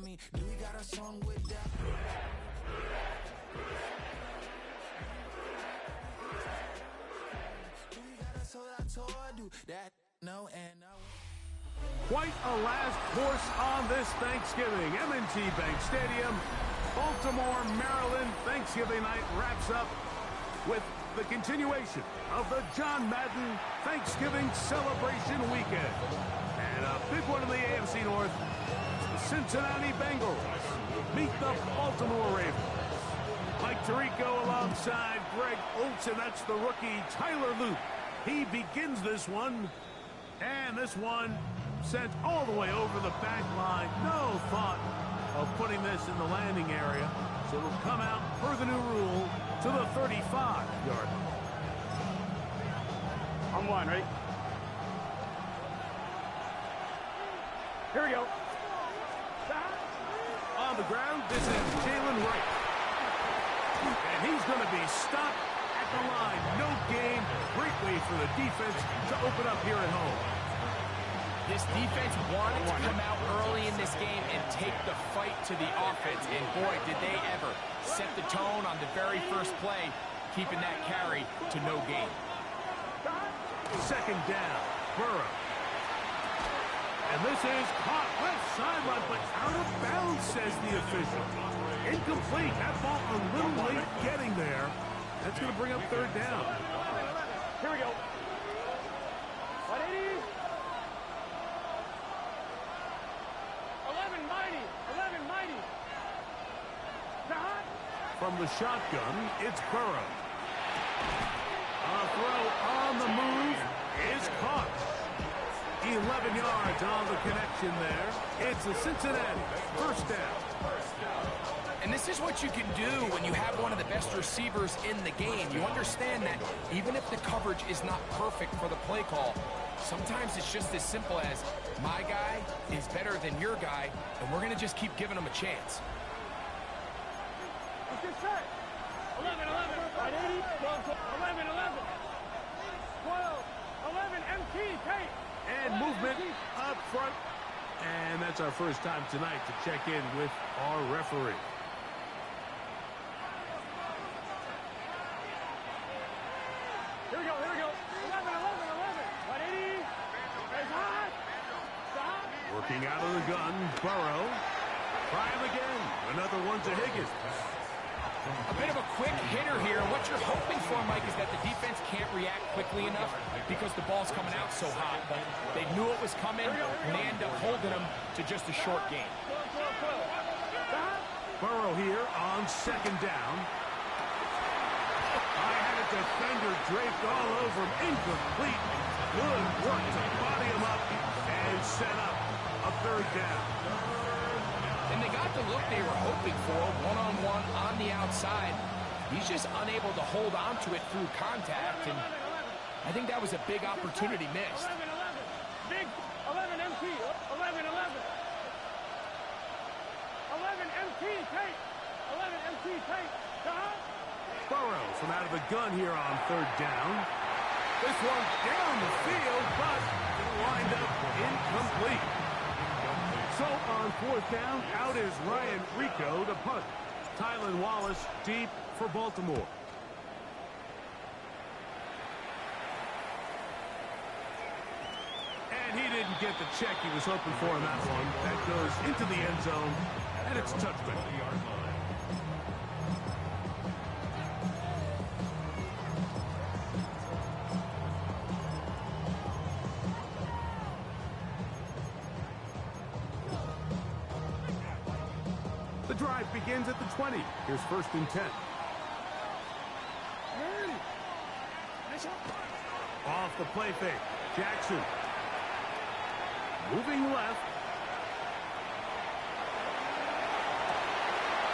mean, do we got a song with that? Do we got a soul I told do that? No and no. Quite a last course on this Thanksgiving. M&T Bank Stadium, Baltimore, Maryland. Thanksgiving night wraps up with the continuation of the John Madden Thanksgiving celebration weekend. And a big one in the AFC North. The Cincinnati Bengals meet the Baltimore Ravens. Mike Tirico alongside Greg Olsen. That's the rookie Tyler Luke. He begins this one. And this one sent all the way over the back line. No thought of putting this in the landing area. So it'll come out per the new rule to the 35-yard line. On one, ready? Here we go. On the ground, this is Jalen Wright. And he's going to be stopped at the line. No gain. Great way for the defense to open up here at home. This defense wanted to come out early in this game and take the fight to the offense. And boy, did they ever set the tone on the very first play, keeping that carry to no gain. Second down, Burrow. And this is caught left sideline, but out of bounds, says the official. Incomplete. That ball a little late getting there. That's going to bring up third down. Here we go. 180. 11 mighty. 11 mighty. From the shotgun, it's Burrow. A throw on the move is caught. 11 yards on the connection there. It's a Cincinnati first down. And this is what you can do when you have one of the best receivers in the game. You understand that even if the coverage is not perfect for the play call, sometimes it's just as simple as my guy is better than your guy, and we're going to just keep giving him a chance. Let's get set. 11, 11. 180. 11, 11. 12, 11, MT, Tate. And movement up front. And that's our first time tonight to check in with our referee. Here we go, here we go. 11, 11, 11. 180. It's hot. Stop. Working out of the gun, Burrow. Try him again. Another one to Higgins. A bit of a quick hitter here. What you're hoping for, Mike, is that the defense can't react quickly enough because the ball's coming out so hot. But they knew it was coming, and they end up holding them to just a short gain. Burrow here on second down. I had a defender draped all over him. Incomplete. Good work to body him up and set up a third down. And they got the look they were hoping for, one-on-one on the outside. He's just unable to hold on to it through contact, and I think that was a big opportunity missed. 11, 11. Big 11 MT. 11, 11. 11 MT, Tate. 11 MT, Tate. Burrow from out of the gun here on third down. This one down the field, but it'll wind up incomplete. So on fourth down, out is Ryan Rico to punt. Tylan Wallace deep for Baltimore. And he didn't get the check he was hoping for in that one. That goes into the end zone, and it's touchdown. The drive begins at the 20. Here's first and 10. Off the play fake. Jackson. Moving left.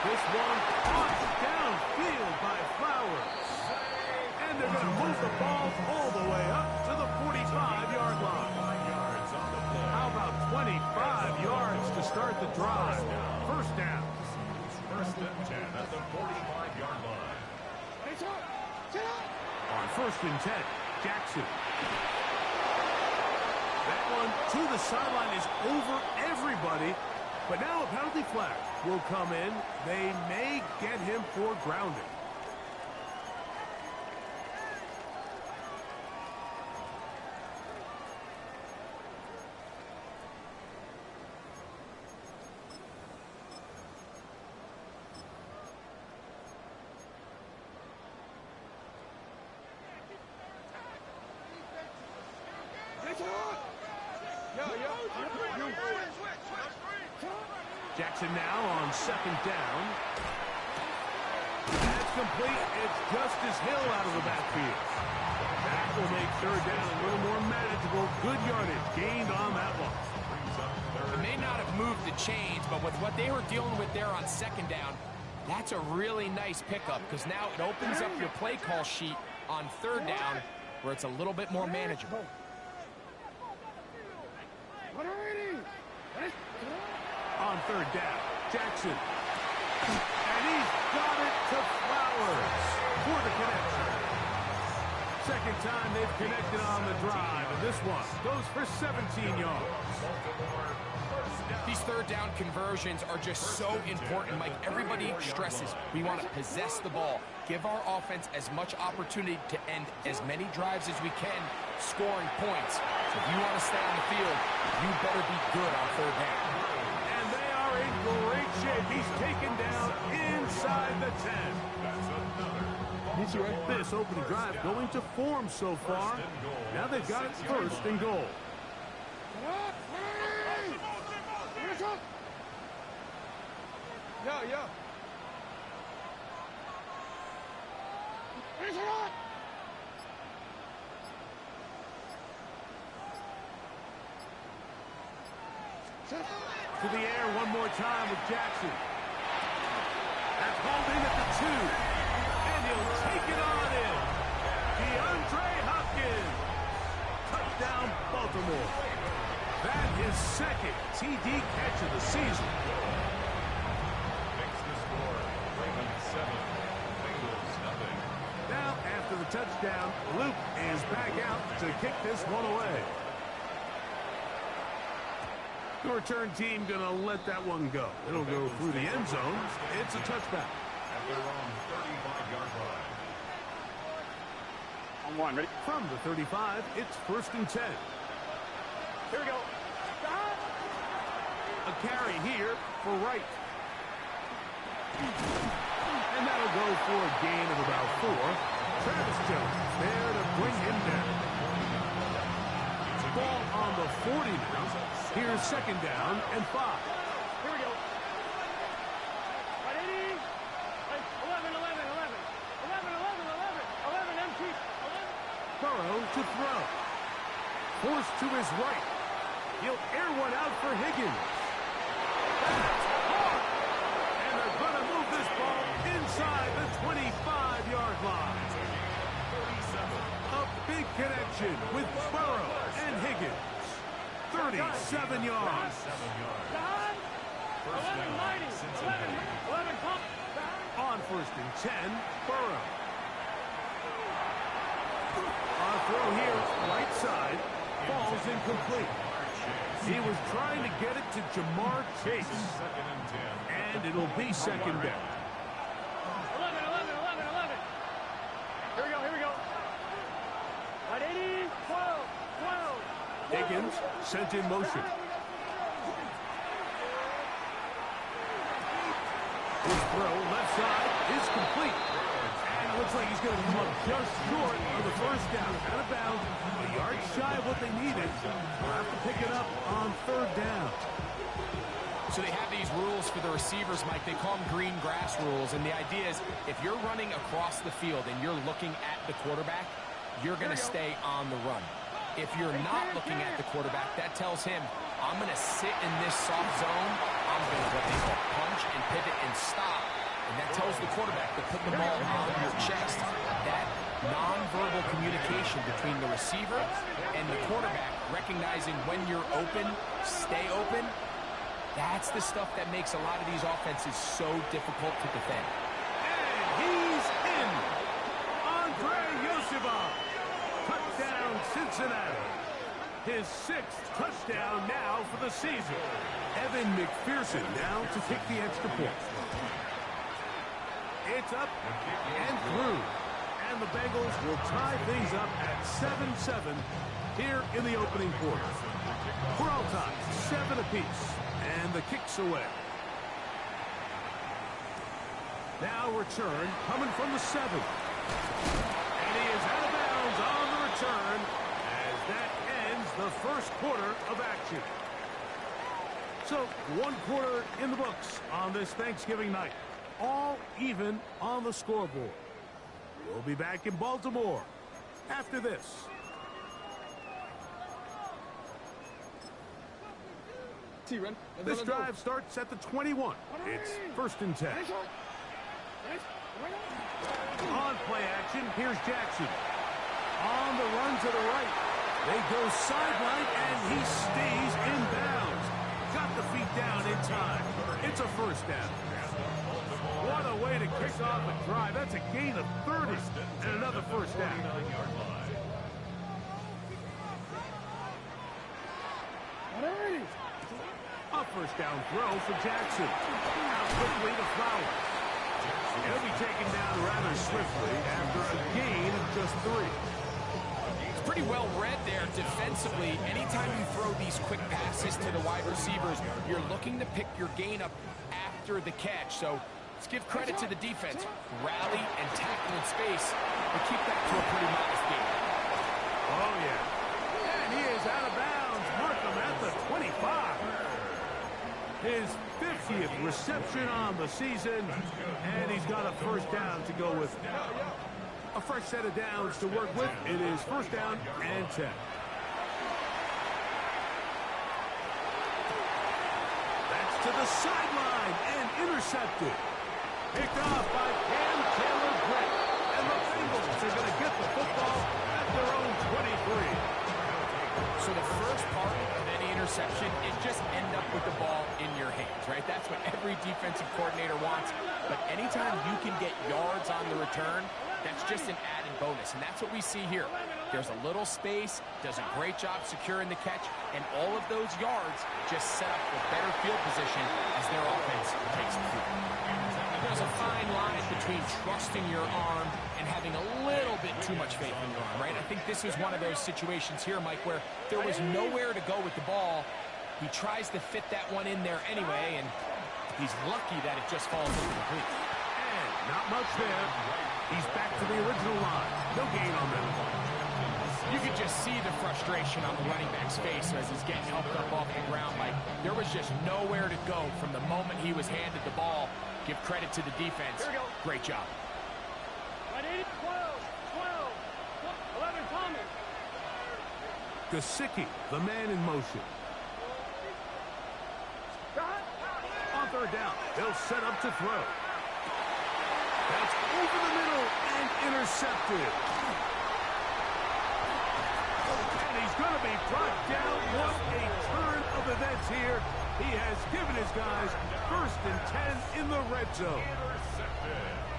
This one caught downfield by Flowers. And they're going to move the ball all the way up to the 45-yard line. How about 25 yards to start the drive? First down. First and 10 at the 45-yard line. On first and 10, Jackson. That one to the sideline is over everybody. But now a penalty flag will come in. They may get him for grounding. Jackson now on second down. That's complete. It's Justice Hill out of the backfield. That will make third down a little more manageable. Good yardage gained on that one. It may not have moved the chains, but with what they were dealing with there on second down, that's a really nice pickup because now it opens up your play call sheet on third down where it's a little bit more manageable. On third down, Jackson. And he's got it to Flowers for the connection. Second time they've connected on the drive, and this one goes for 17 yards. These third down conversions are just so important, Mike. Everybody stresses we want to possess the ball, give our offense as much opportunity to end as many drives as we can, scoring points. So if you want to stay on the field, you better be good on third down. And they are in great shape. He's taken down inside the 10. This opening drive going to form so far. Now they've got it first and goal. To the air one more time with Jackson. That's hauled in at the 2. And he'll take it on in. DeAndre Hopkins. Touchdown, Baltimore. That is second TD catch of the season. Makes the score. Ravens 7, Bengals nothing. Now, after the touchdown, Luke is back out to kick this one away. The return team going to let that one go. It'll go through the end zone. It's a touchback. At their own 35-yard line. On one, ready? From the 35, it's first and 10. Here we go. A carry here for Wright. And that'll go for a gain of about 4. Travis Jones there to bring him down. Ball on the 40 now. Here's second down and 5. Here we go. Right, 80. 11, 11, 11. 11 empty. 11. Burrow to throw. Forced to his right. He'll air one out for Higgins. That's hard. And they're going to move this ball inside the 25-yard line. A big connection with Burrow and Higgins. 37 yards. 11, 90. 11, pump. On first and 10, Burrow. On a throw here, right side, falls incomplete. He was trying to get it to Jamar Chase. And it'll be second down. 11. Here we go. Right, 80. 12. Higgins sent in motion. His throw left side is complete. And it looks like he's going to come up just short of the first down. Out of bounds, a yard shy of what they needed. We'll have to pick it up on third down. So they have these rules for the receivers, Mike. They call them green grass rules. And the idea is if you're running across the field and you're looking at the quarterback, you're going to stay on the run. If you're not looking at the quarterback, that tells him, I'm going to sit in this soft zone. I'm going to what they call punch and pivot and stop. And that tells the quarterback to put the ball on your chest. That nonverbal communication between the receiver and the quarterback, recognizing when you're open, stay open, that's the stuff that makes a lot of these offenses so difficult to defend. And he's in. Andre Yosibov. Touchdown, Cincinnati. His 6th touchdown now for the season. Evan McPherson now to kick the extra point. It's up and through. And the Bengals will tie things up at 7-7 here in the opening quarter. We're all tied, 7 apiece. And the kick's away. Now return coming from the 7. And he is out of bounds on the return as that ends the first quarter of action. So 1 quarter in the books on this Thanksgiving night. All even on the scoreboard. We'll be back in Baltimore after this. This drive starts at the 21. It's 1st and 10. On play action, here's Jackson. On the run to the right. They go sideline, and he stays in bounds. Got the feet down in time. It's a 1st down. What a way to kick off a drive. That's a gain of 30 and another 1st down. A 1st down throw for Jackson. Out quickly to Flowers. He'll be taken down rather swiftly after a gain of just 3. It's pretty well read there defensively. Anytime you throw these quick passes to the wide receivers, you're looking to pick your gain up after the catch. So let's give credit to the defense. Rally and tackle in space, but keep that to a pretty modest gain. Oh, yeah. And he is out of bounds. Mark him at the 25. His 50th reception on the season, and he's got a 1st down to go with it. A fresh set of downs to work with. It is 1st down and 10. That's to the sideline and intercepted. Picked off by Cam Taylor-Britt. And the Bengals are going to get the football at their own 23. So the first part of any interception is just end up with the ball in your hands, right? That's what every defensive coordinator wants. But anytime you can get yards on the return, that's just an added bonus. And that's what we see here. There's a little space, does a great job securing the catch, and all of those yards just set up for better field position as their offense takes it through. There's a fine line between trusting your arm and having a little bit too much faith in your arm, right? I think this is one of those situations here, Mike, where there was nowhere to go with the ball. He tries to fit that one in there anyway, and he's lucky that it just falls incomplete. And not much there. He's back to the original line. No gain on that. You could just see the frustration on the running back's face as he's getting helped up off the ground. Like, there was just nowhere to go from the moment he was handed the ball. Give credit to the defense. Great job. 12, 11, Thomas. Gesicki, the man in motion. On 3rd down, they'll set up to throw. That's over the middle and intercepted. And he's going to be brought down. What a turn of events here. He has given his guys 1st and 10 in the red zone.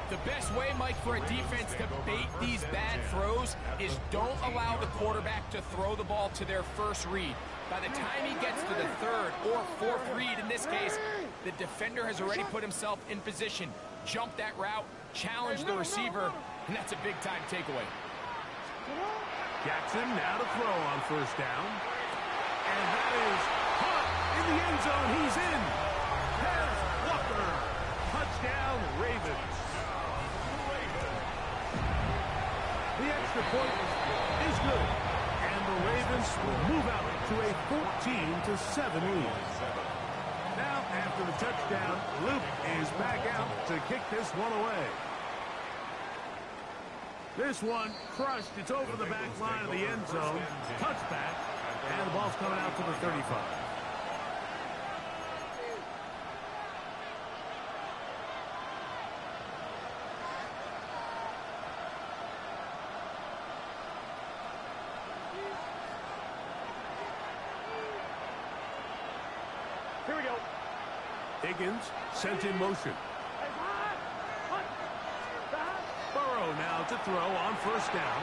The best way, Mike, for a defense to bait these bad throws is don't allow the quarterback to throw the ball to their first read. By the time he gets to the 3rd or 4th read, in this case, the defender has already put himself in position. Jump that route, challenge the receiver, and that's a big-time takeaway. Jackson now to throw on 1st down. And that is caught in the end zone. He's in. Here's Walker. Touchdown, Ravens. The extra point is good. And the Ravens will move out to a 14-7 lead. Now, after the touchdown, Luke is back out to kick this one away. This one crushed. It's over the back line of the end zone. Touchback. And the ball's coming out to the 35. Here we go. Higgins sent in motion. Burrow now to throw on 1st down.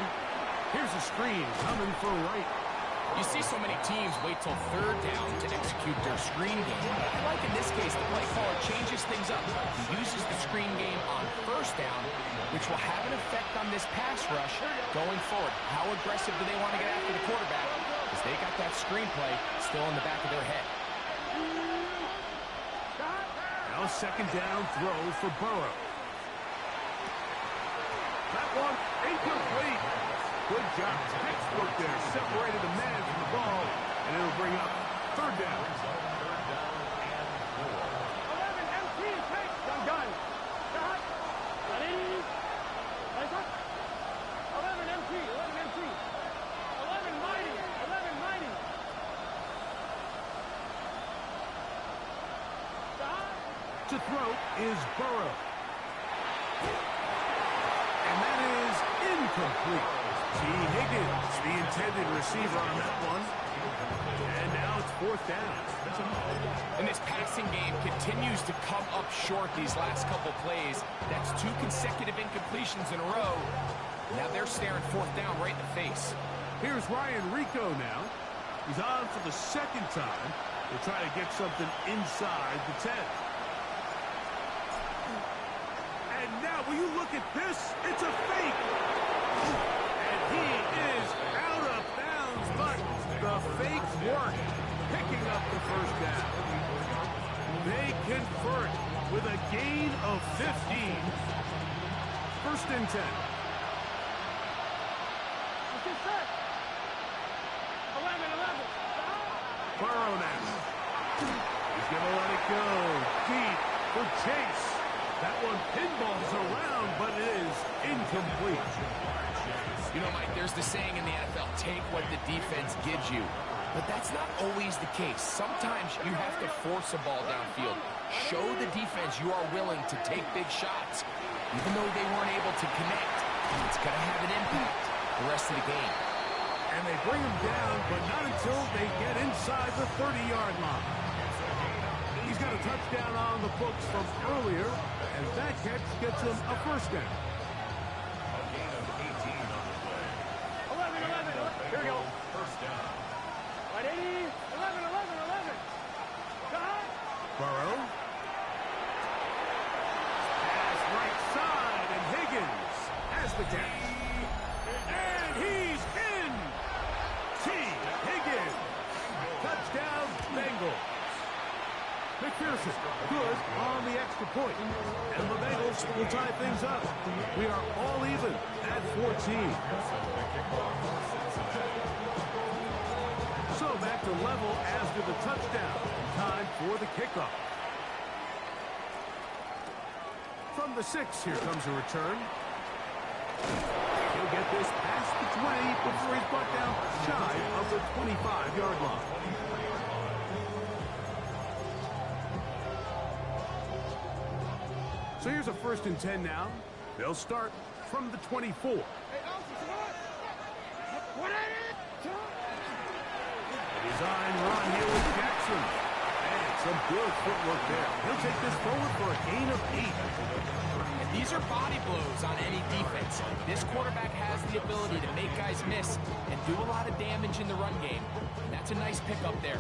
Here's a screen coming for Wright. You see so many teams wait till third down to execute their screen game. Like in this case, the play caller changes things up. He uses the screen game on first down, which will have an effect on this pass rush going forward. How aggressive do they want to get after the quarterback? Because they got that screenplay still in the back of their head. Now second down throw for Burrow. That one incomplete. Good job. Textbook there. Separated the man from the ball. And it'll bring up third down. 11 MT, take. Gun. Shot. Ready. Nice one. 11 MT, 11 MT. 11 mighty, 11 mighty. Shot. To throw is Burrow. And that is incomplete. T. Higgins, the intended receiver on that one. And now it's fourth down. And this passing game continues to come up short these last couple plays. That's 2 consecutive incompletions in a row. Now they're staring fourth down right in the face. Here's Ryan Rico now. He's on for the second time to try to get something inside the 10. And now, will you look at this? It's a fake. And he is out of bounds, but the fake worked, picking up the first down. They convert with a gain of 15. First and 10. Let's get set. 11. Burrow now. He's going to let it go. Deep for Chase. That one pinballs around, but it is incomplete. You know, Mike, there's the saying in the NFL, take what the defense gives you. But that's not always the case. Sometimes you have to force a ball downfield. Show the defense you are willing to take big shots. Even though they weren't able to connect, it's going to have an impact the rest of the game. And they bring him down, but not until they get inside the 30-yard line. He's got a touchdown on the books from earlier, and that catch gets him a first down. 11. Here we go. First down. Right 80. 11. Shot. Burrow. Pass right side, and Higgins has the catch. And he's in! T. Higgins. Touchdown, Bengals. McPherson, good on the extra point. And the Bengals will tie things up. We are all even at 14. So back to level after the touchdown. Time for the kickoff. From the 6, here comes a return. He'll get this past the 20 before he's brought down shy of the 25-yard line. So here's a first and 10 now. They'll start from the 24. Design run here with Jackson. And some good footwork there. He'll take this forward for a gain of 8. And these are body blows on any defense. This quarterback has the ability to make guys miss and do a lot of damage in the run game. And that's a nice pickup there.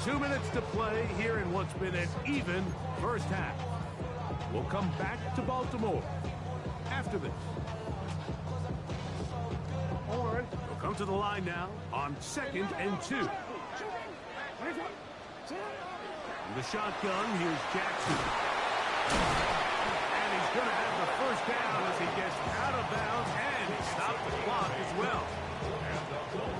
2 minutes to play here in what's been an even first half. We'll come back to Baltimore after this. We'll come to the line now on 2nd and 2. In the shotgun, here's Jackson. And he's going to have the first down as he gets out of bounds, and he stopped the clock as well.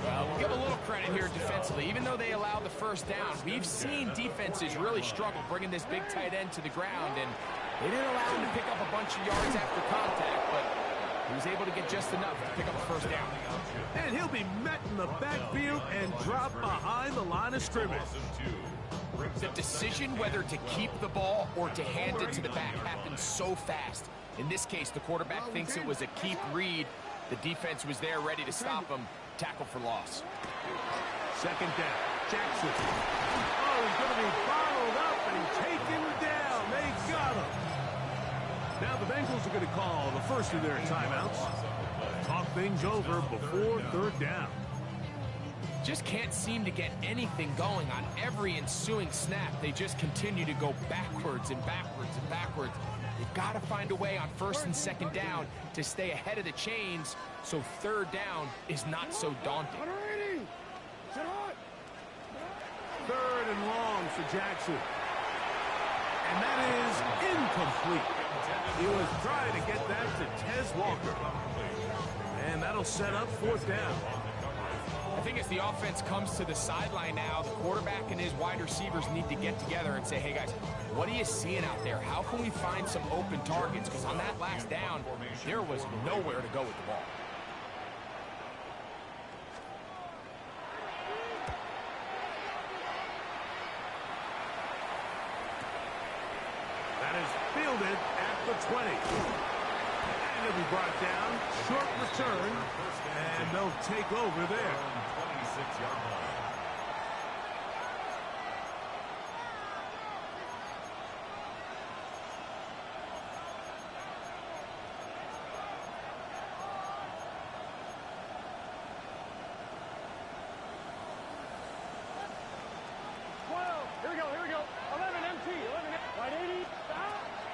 Well, we'll give a little credit here defensively. Even though they allowed the first down, we've seen defenses really struggle bringing this big tight end to the ground, and they didn't allow him to pick up a bunch of yards after contact, but he was able to get just enough to pick up a first down. And he'll be met in the backfield and dropped behind the line of scrimmage. The decision whether to keep the ball or to hand it to the back happens so fast. In this case, the quarterback thinks it was a keep read. The defense was there ready to stop him. Tackle for loss. Second down. Jackson. Oh, he's going to be bottled up and taken down. They got him. Now the Bengals are going to call the first of their timeouts. Talk things over before third down. just can't seem to get anything going on every ensuing snap. They just continue to go backwards and backwards and backwards. They've got to find a way on first and second down to stay ahead of the chains so third down is not so daunting. Third and long for Jackson. And that is incomplete. He was trying to get that to Tez Walker. And that'll set up fourth down. I think as the offense comes to the sideline now, the quarterback and his wide receivers need to get together and say, hey guys, what are you seeing out there? How can we find some open targets? Because on that last down, there was nowhere to go with the ball. That is fielded at the 20. And it'll be brought down. Short return. And they'll take over there. 26-yard line. Here we go. 11 MT, 11 wide 80.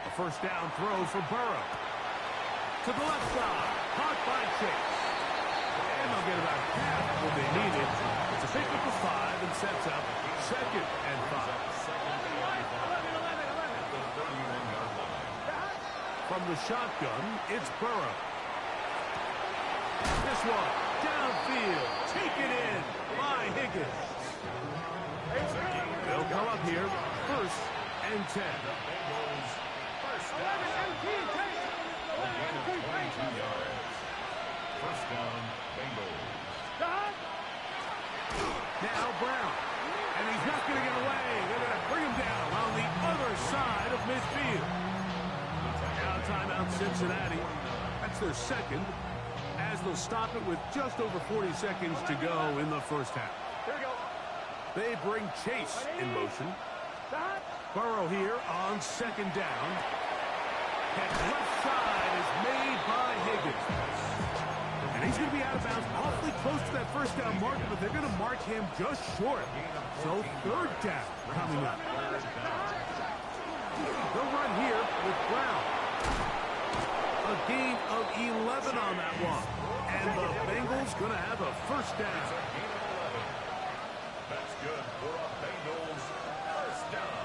A first down throw for Burrow. To the left side. Caught by Chase. And they'll get about half what they needed. It's a pickup of 5 and sets up second and 5. 11. From the shotgun, it's Burrow. This one, downfield, taken in by Higgins. They'll come up here, first and 10. 11 MT, take. 11 MT, take. First down, Bengals. Now Brown. And he's not going to get away. They're going to bring him down on the other side of midfield. Now timeout Cincinnati. That's their second, as they'll stop it with just over 40 seconds to go in the first half. Here we go. They bring Chase in motion. Burrow here on second down. And left side is made by Higgins. And he's going to be out of bounds awfully close to that first down marker, but they're going to mark him just short. So third down coming up. They'll run here with Brown. A gain of 11 on that one. And the Bengals going to have a first down. That's good for a Bengals first down.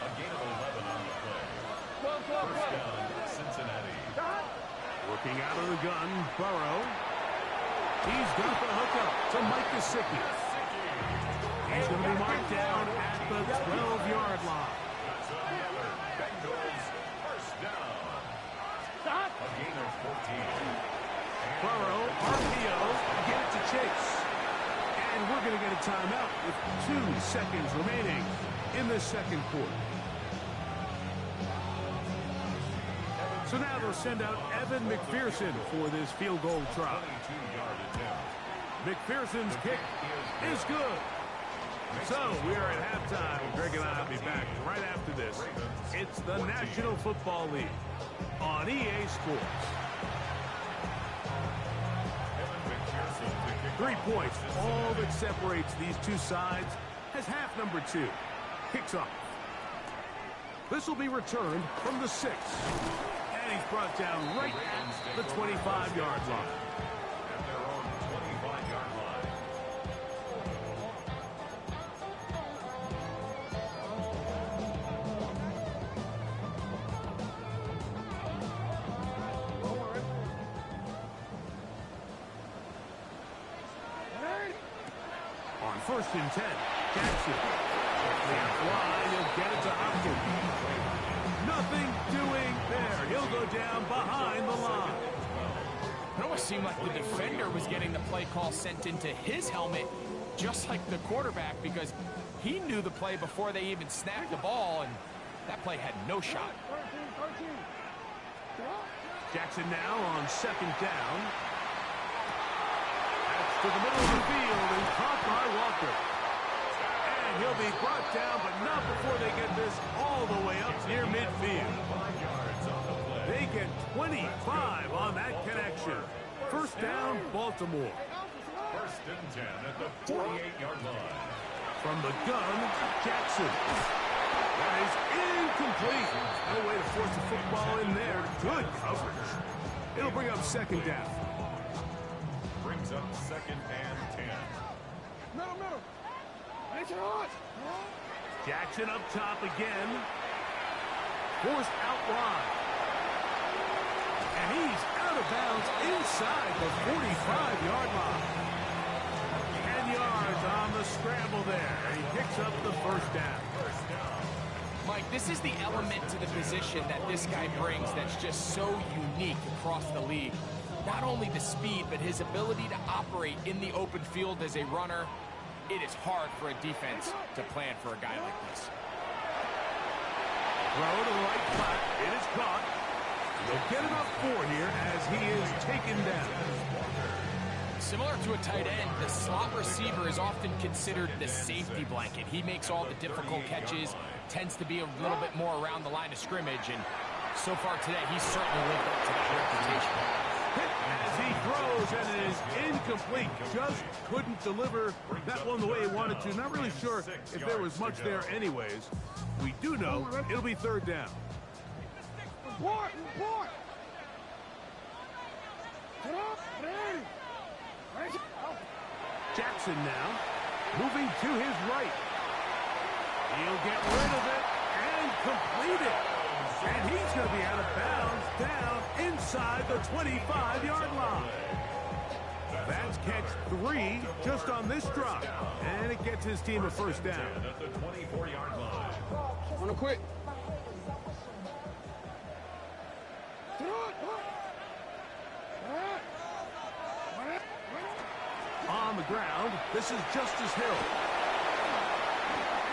A gain of 11 on the play. First down, Cincinnati. Working out of the gun, Burrow. He's got the hookup to Mike Gesicki. He's going to be marked down at the 12-yard line. Bengals first down. A gain of 14. Burrow, RPO, get it to Chase. And we're going to get a timeout with 2 seconds remaining in the second quarter. So now they'll send out Evan McPherson for this field goal try. 22-yard attempt. McPherson's kick is good. So we are at halftime. Greg and I will be back right after this. It's the National Football League on EA Sports. 3 points, all that separates these two sides, as half number 2 kicks off. This will be returned from the 6. And he's brought down right at the 25-yard line. At their own 25-yard line. On first and 10, Jackson. Fly, he'll get it to Hopkins. Nothing doing there. He'll go down behind the line. It almost seemed like the defender was getting the play call sent into his helmet, just like the quarterback, because he knew the play before they even snapped the ball, and that play had no shot. Jackson now on second down. That's to the middle of the field and caught by Walker. And he'll be brought down, but not before they get this all the way up near midfield. They get 25 on that connection. First down, Baltimore. First and 10 at the 48-yard line. From the gun, Jackson. That is incomplete. No way to force the football in there. Good coverage. It'll bring up second down. Brings up second and 10. Middle. Make it hot. Jackson up top again. Forced out wide. And he's out of bounds inside the 45-yard line. 10 yards on the scramble there. And he picks up the first down. Mike, this is the element to the position that this guy brings that's just so unique across the league. Not only the speed, but his ability to operate in the open field as a runner. It is hard for a defense to plan for a guy like this. Throw to the right flat. It is caught. He'll get enough for here as he is taken down. Similar to a tight end, the slot receiver is often considered the safety blanket. He makes all the difficult catches, tends to be a little bit more around the line of scrimmage, and so far today, he's certainly lived up to that reputation. Hit as he throws, and it is incomplete. Just couldn't deliver that one the way he wanted to. Not really sure if there was much there anyways. We do know it'll be third down. Report. Jackson now moving to his right. He'll get rid of it and complete it. And he's going to be out of bounds down inside the 25-yard line. That's catch 3 just on this drive. And it gets his team a first down. At the 24-yard line. Wanna quit? On the ground, this is Justice Hill.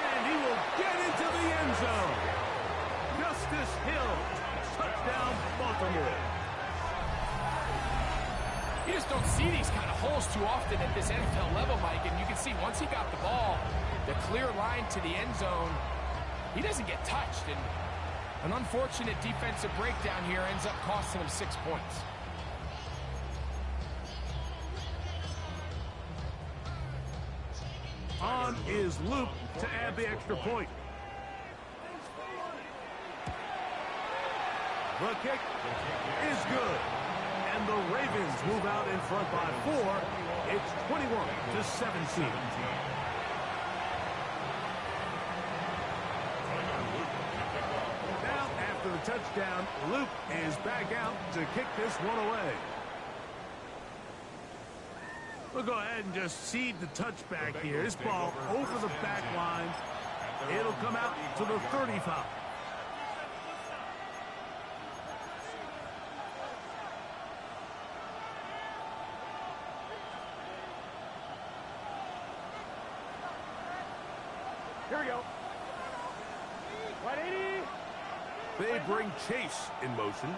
And he will get into the end zone. Justice Hill, touchdown Baltimore. You just don't see these kind of holes too often at this NFL level, Mike, and you can see once he got the ball, the clear line to the end zone, he doesn't get touched, and an unfortunate defensive breakdown here ends up costing him 6 points. On is Luke to add the extra point. The kick is good. And the Ravens move out in front by 4. It's 21-17. Now, after the touchdown, Luke is back out to kick this one away. We'll go ahead and just seed the touchback here. This ball over the back line. It'll come out to the 35. Here we go. 180. They bring Chase in motion.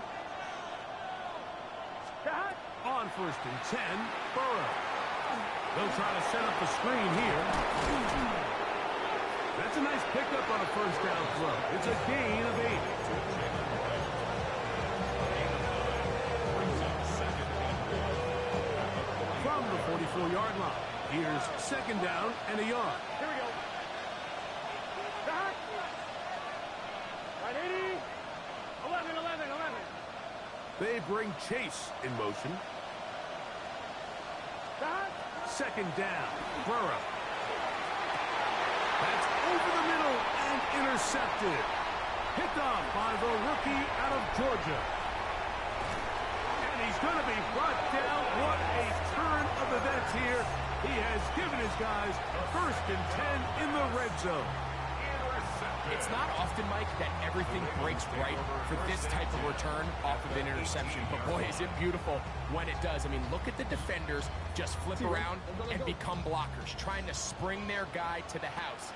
On first and 10, Burrow. They'll try to set up the screen here. That's a nice pickup on a first down throw. It's a gain of 8. From the 44-yard line, here's second down and a yard. Here we go. Back. 180. 11. They bring Chase in motion. Back. Second down, Burrow. That's over the middle and intercepted. Picked off by the rookie out of Georgia. And he's going to be brought down. What a turn of events here. He has given his guys first and 10 in the red zone. It's not often, Mike, that everything breaks right for this type of return off of an interception. But, boy, is it beautiful when it does. I mean, look at the defenders just flip around and become blockers, trying to spring their guy to the house.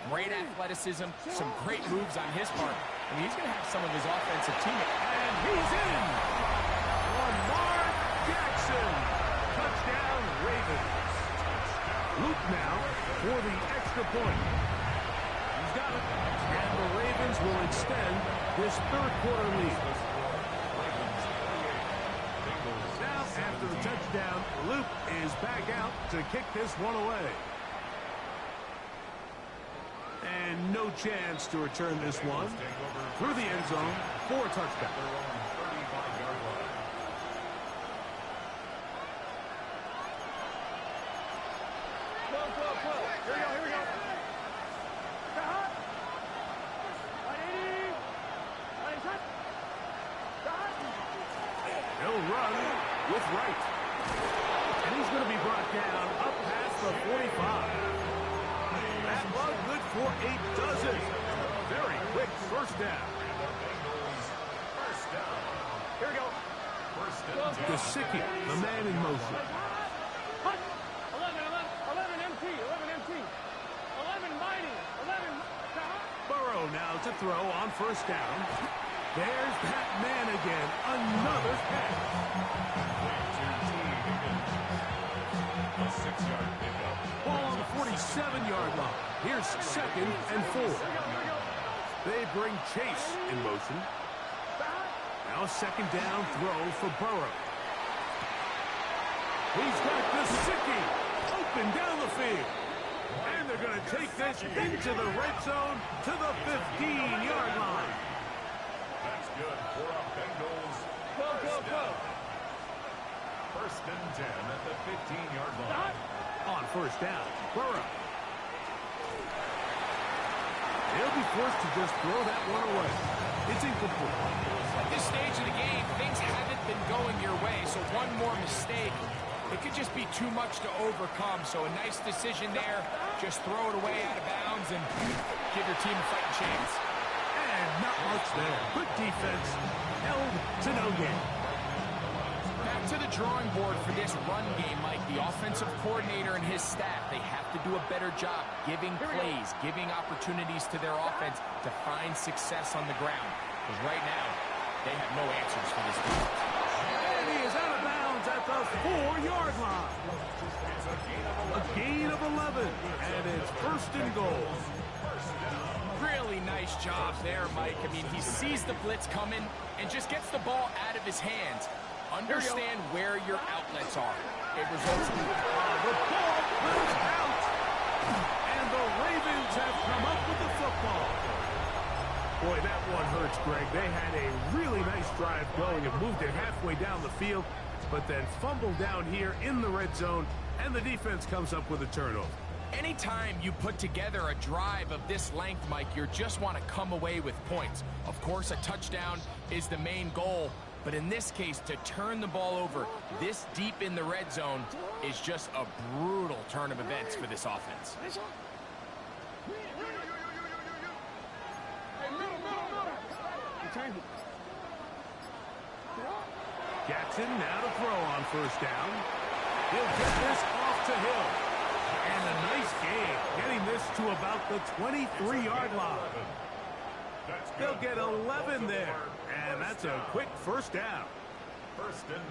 Great athleticism, some great moves on his part. I mean, he's going to have some of his offensive teammates. And he's in. Lamar Jackson. Touchdown, Ravens. Luke now for the extra point. He's got it. And the Ravens will extend this third quarter lead. Now, after the touchdown, down. Luke is back out to kick this one away. And no chance to return this one through the end zone for a touchdown. He'll run with right. And he's going to be brought down up past the 45. That run good for 8 dozen. Very quick first down. Here we go. Gesicki, the man in motion. 11 MT, 11 MT. 11 mighty, 11. Burrow now to throw on first down. There's that man again. Another pass. A 6-yard pickup. Ball on the 47-yard line. Here's 2nd and 4. They bring Chase in motion. Now a 2nd down throw for Burrow. He's got Gesicki open down the field. And they're going to take this into the red zone to the 15-yard line. That's good for a Bengals first down. 1st and 10 at the 15-yard line. On first down, Burrow. He'll be forced to just throw that one away. It's incomplete. At this stage of the game, things haven't been going your way, so one more mistake, it could just be too much to overcome. So a nice decision there. Just throw it away out of bounds and give your team a fighting chance. And not much there. Good defense. Held to no gain. Back to the drawing board for this run game, Mike. The offensive coordinator and his staff, they have to do a better job giving plays, giving opportunities to their offense to find success on the ground. Because right now, they have no answers for this team. And he is out of bounds at the 4-yard line. A gain of 11. And it's 1st and goal. Really nice job there, Mike. I mean, he sees the blitz coming and just gets the ball out of his hands. Understand where your outlets are. It results in the ball goes out. And the Ravens have come up with the football. Boy, that one hurts, Greg. They had a really nice drive going and moved it halfway down the field, but then fumbled down here in the red zone, and the defense comes up with a turnover. Anytime you put together a drive of this length, Mike, you just want to come away with points. Of course, a touchdown is the main goal, but in this case, to turn the ball over this deep in the red zone is just a brutal turn of events for this offense. Jackson now to throw on first down. He'll get this off to Hill. And a nice gain, getting this to about the 23-yard line. They'll get 11 there, and that's a quick first down.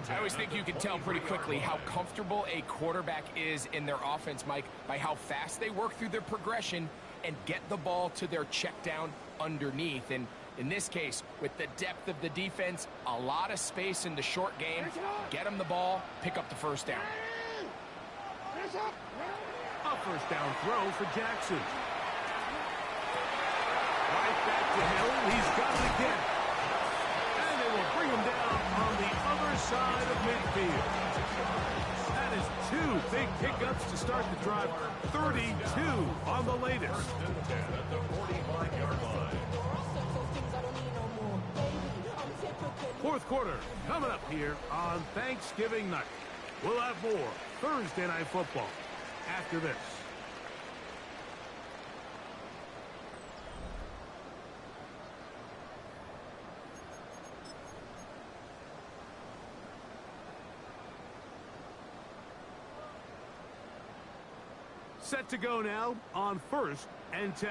I always think you can tell pretty quickly how comfortable a quarterback is in their offense, Mike, by how fast they work through their progression and get the ball to their check down underneath. And in this case, with the depth of the defense, a lot of space in the short game, get them the ball, pick up the first down. A first down throw for Jackson. Right back to Hill. He's got it again. And they will bring him down on the other side of midfield. That is 2 big pickups to start the drive. 32 on the latest. At the 45-yard line. Fourth quarter coming up here on Thanksgiving night. We'll have more Thursday Night Football after this. Set to go now on 1st and 10.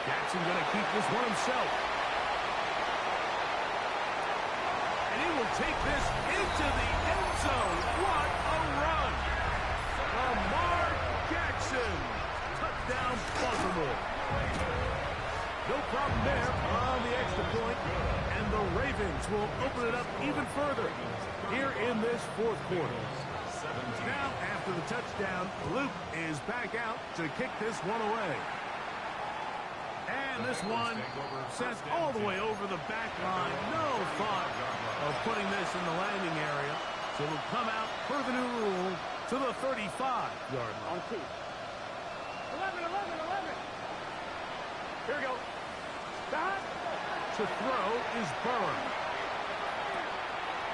Jackson going to keep this one himself. And he will take this into the end zone. What a run! Lamar Jackson. Touchdown, Baltimore. No problem there on the extra extra point, and the Ravens will open it up even further here in this fourth quarter. Now, after the touchdown, Luke is back out to kick this one away. And this one sent all the way over the back line. No thought of putting this in the landing area. So it will come out per the new rule to the 35-yard line. 11. Here we go. Stop. To throw is Burrow.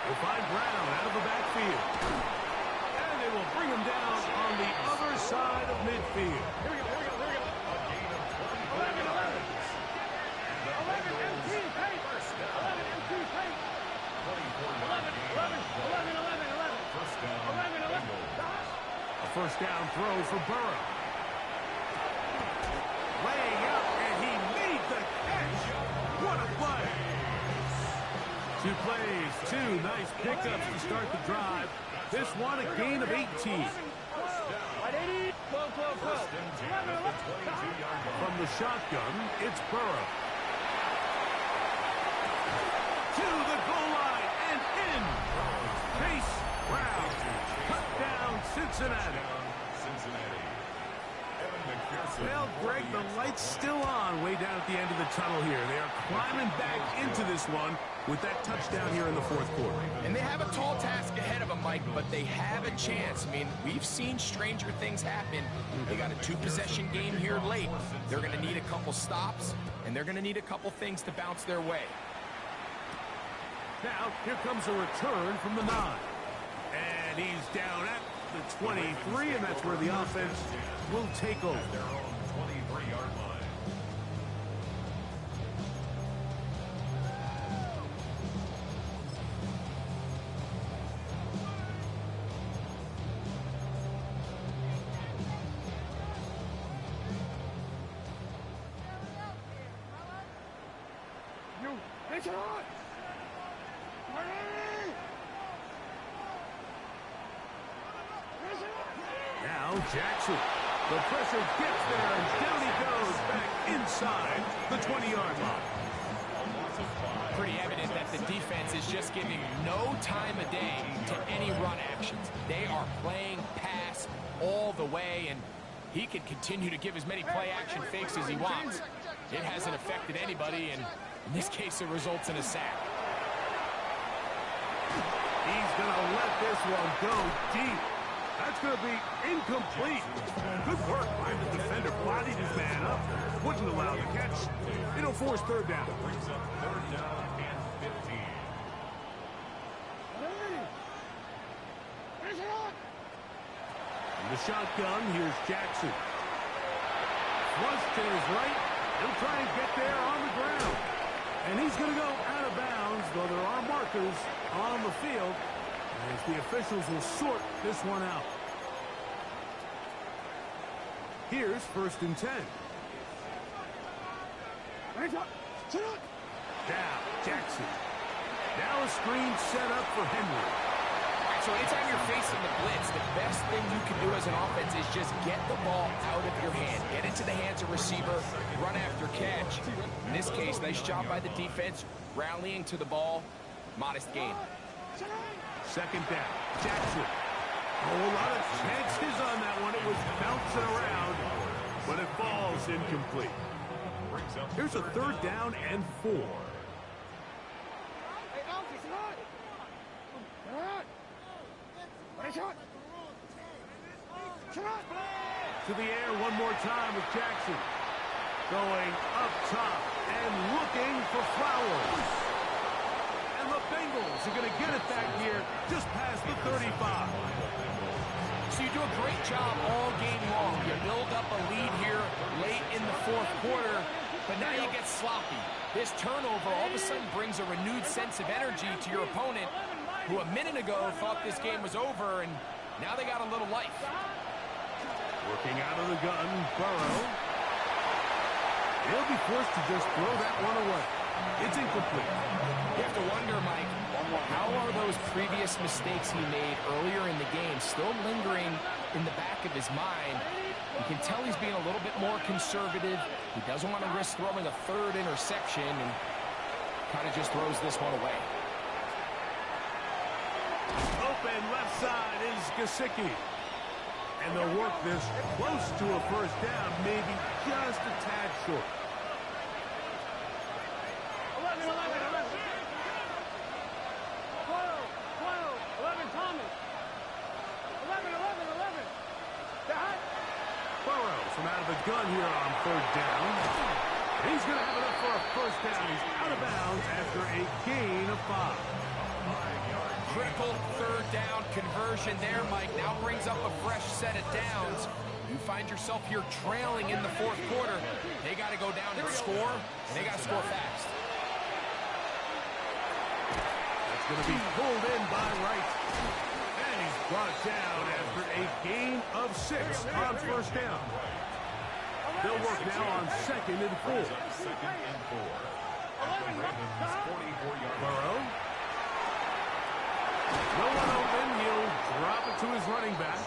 They'll find Brown out of the backfield. And they will bring him down on the other side of midfield. Here we go. 11. 11 MT paint. 11 MT paint. 11. A first down throw for Burrow. Laying out, and he made the catch. What a play. 2 plays, 2 nice pickups to start the drive. This one a gain of 18. From the shotgun, it's Burrow. To the goal line and in. Chase Brown. Cut down Cincinnati. Well, Greg, the light's still on way down at the end of the tunnel here. They are climbing back into this one with that touchdown here in the fourth quarter. And they have a tall task ahead of them, Mike, but they have a chance. I mean, we've seen stranger things happen. They got a 2-possession game here late. They're going to need a couple stops, and they're going to need a couple things to bounce their way. Now, here comes a return from the 9. And he's down at the 23, and that's where the offense will take over. Their own 23-yard line. You, it's on. Now Jackson. The pressure gets there, and down he goes back inside the 20-yard line. Pretty evident that the defense is just giving no time of day to any run actions. They are playing pass all the way, and he can continue to give as many play-action fakes as he wants. It hasn't affected anybody, and in this case, it results in a sack. He's going to let this one go deep. That's going to be incomplete. Good work by the defender. Bodied his man up. Wouldn't allow the catch. It'll force third down. Brings up third down and 15. In the shotgun, here's Jackson. Flush to his right. He'll try and get there on the ground. And he's going to go out of bounds, though there are markers on the field, as the officials will sort this one out. Here's 1st and 10. Down, Jackson. Now a screen set up for Henry. So anytime you're facing the blitz, the best thing you can do as an offense is just get the ball out of your hand. Get into the hands of receiver, run after catch. In this case, nice job by the defense, rallying to the ball. Modest gain. 2nd down, Jackson. Oh, a lot of chances on that one. It was bouncing around, but it falls incomplete. Here's a 3rd down and 4. To the air one more time with Jackson. Going up top and looking for Flowers. And the Bengals are going to get it back here just past the 35. So you do a great job all game long. You build up a lead here late in the fourth quarter, but now you get sloppy. This turnover all of a sudden brings a renewed sense of energy to your opponent, who a minute ago thought this game was over, and now they got a little life. Working out of the gun, Burrow. He'll be forced to just throw that one away. It's incomplete. You have to wonder, Mike, how are those previous mistakes he made earlier in the game still lingering in the back of his mind? You can tell he's being a little bit more conservative. He doesn't want to risk throwing a 3rd interception, and kind of just throws this one away. Open left side is Gesicki. And they'll work this close to a first down, maybe just a tad short. 11, 11, 11. 12, 12, 11, Thomas. 11, 11, 11. That. Burrow from out of the gun here on third down. He's going to have enough for a first down. He's out of bounds after a gain of 5. Critical third down conversion there, Mike. Now brings up a fresh set of downs. You find yourself here trailing in the fourth quarter. They got to go down and score, and they got to score fast. That's going to be pulled in by Wright. And he's brought down after a gain of 6 on first down. They'll work now on 2nd and 4. Second and 4. At the Ravens' 44-yard Burrow. No one open. He'll drop it to his running back.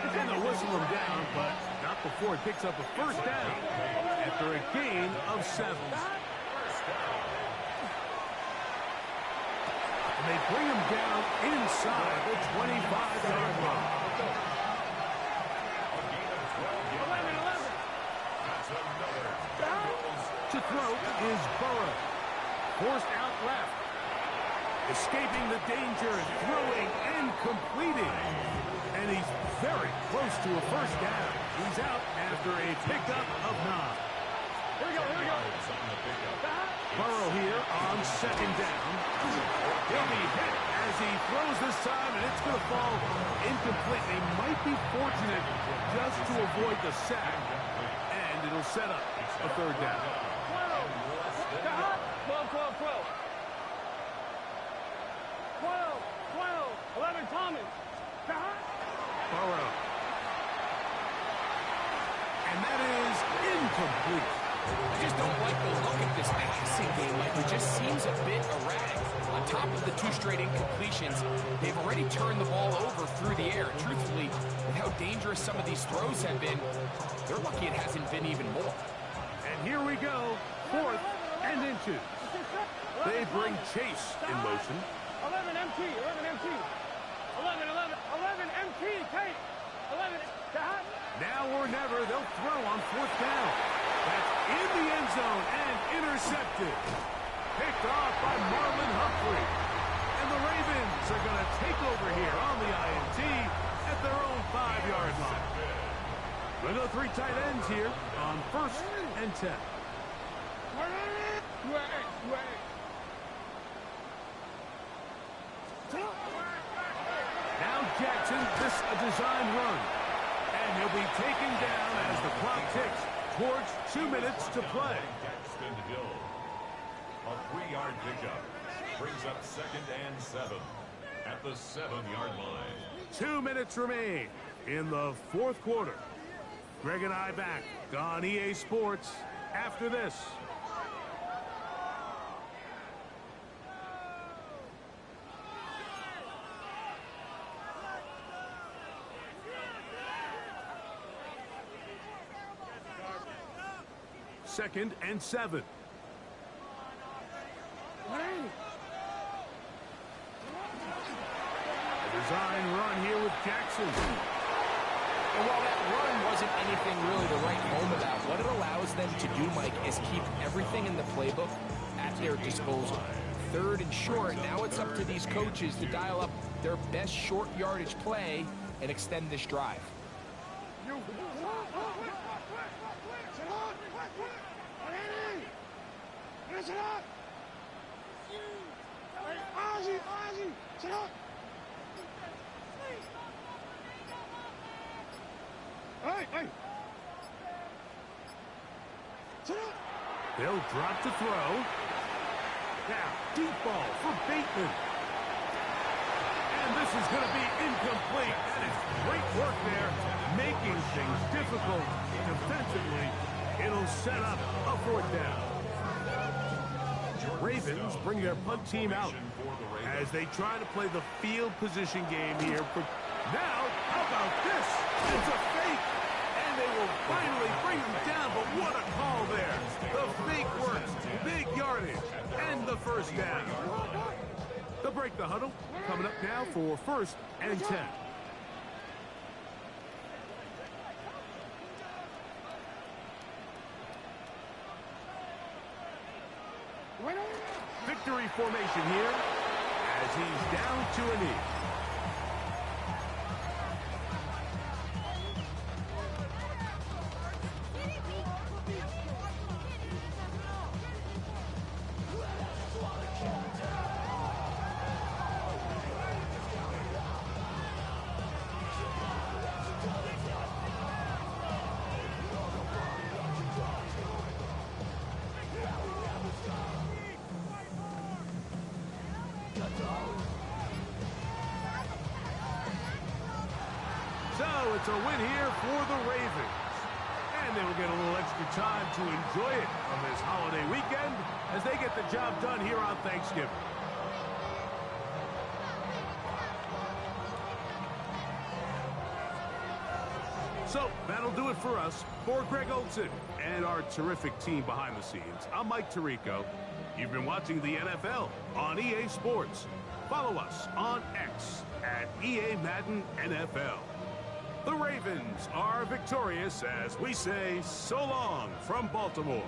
And they'll whistle him down, but not before it picks up a first down after a gain of 7. And they bring him down inside the 25-yard line. To throw is Burrow. Forced out left. Escaping the danger, throwing and completing. And he's very close to a first down. He's out after a pickup of 9. Here we go, here we go. Burrow here on 2nd down. He'll be hit as he throws this time, and it's going to fall incomplete. They might be fortunate just to avoid the sack, and it'll set up a third down. 12, 12, 12. 12, 12, 11, Thomas. Burrow. And that is incomplete. I just don't like the look at this passing game. Like, it just seems a bit erratic. On top of the 2 straight incompletions, they've already turned the ball over through the air. Truthfully, with how dangerous some of these throws have been, they're lucky it hasn't been even more. And here we go, 4th and inches. They bring Chase in motion. 11 MT, 11 MT. 11, 11, 11 MT, Kate. 11, that. Now or never, they'll throw on 4th down. That's in the end zone and intercepted. Picked off by Marlon Humphrey. And the Ravens are going to take over here on the INT at their own 5-yard line. We'll go 3 tight ends here on 1st and 10. Now Jackson, this a design run. And he'll be taken down as the clock ticks towards 2 minutes to play. Gadsden Hill. A 3-yard pickup. Brings up 2nd and 7 at the 7-yard line. 2 minutes remain in the 4th quarter. Greg and I back on EA Sports after this. Second and 7. A design run here with Jackson. And while that run wasn't anything really to write home about, what it allows them to do, Mike, is keep everything in the playbook at their disposal. 3rd and short, now it's up to these coaches to dial up their best short yardage play and extend this drive. They'll drop to throw. Now, deep ball for Bateman. And this is going to be incomplete. And it's great work there, making things difficult defensively. It'll set up a 4th down. Ravens bring their punt team out as they try to play the field position game here. But now, how about this? It's a fake. And they will finally bring him down, but what a call there. The fake works, big yardage, and the first down. They'll break the huddle. Coming up now for 1st and 10. Victory formation here as he's down to a knee. So it's a win here for the Ravens. And they will get a little extra time to enjoy it on this holiday weekend as they get the job done here on Thanksgiving. So that'll do it for us. For Greg Olson and our terrific team behind the scenes, I'm Mike Tirico. You've been watching the NFL on EA Sports. Follow us on X at EA Madden NFL. The Ravens are victorious as we say so long from Baltimore.